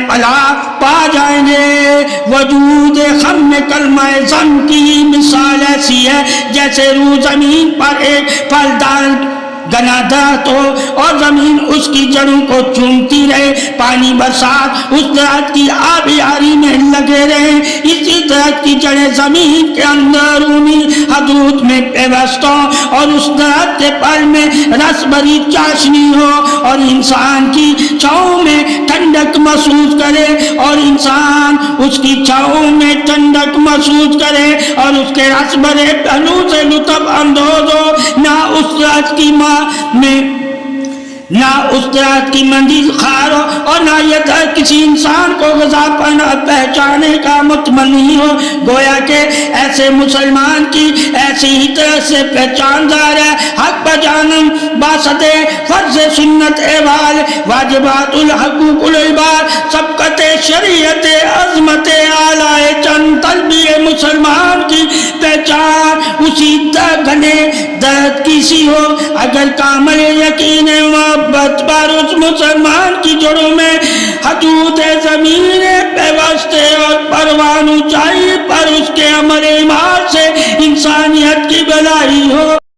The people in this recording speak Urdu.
پلا پا جائیں گے۔ وجود خم کلمہ زم کی مثال ایسی ہے جیسے روح زمین پر ایک پھلدار گنا درخت ہو اور زمین اس کی جڑوں کو چومتی رہے، پانی برسات اس درخت کی آبیاری میں لگے رہے، اسی درخت کی جڑیں زمین کے اندرونی حدود میں پیوست ہوں اور اس درخت کے پھل میں رس بھری چاشنی ہو اور انسان کی چھاؤں میں ٹھنڈک محسوس کرے اور انسان اس کی چھاؤں میں ٹھنڈک محسوس کرے اور اس کے رس بھرے پہلو سے لطف اندوز ہو۔ نہ اس درخت کی نہ اس درخت کی منزل خار ہو اور نہ یہ درخت کسی انسان کو غذا پہچانے کا متمنی ہو۔ گویا کہ ایسے مسلمان کی ایسی ہی طرح سے پہچان ظاہر ہے، حق بجانم باسط فرض سنت احوال واجبات الحقوق العباد سبقت شریعت عظمت اعلی چند طلبی مسلمان کی پہچان اسی گھنے درد کی سی ہو۔ اگر کامل یقین محبت پر اس مسلمان کی جڑوں میں حدود زمین پیوستے اور پروان اونچائی پر اس کے عمل ایمان سے انسانیت کی بھلائی ہو۔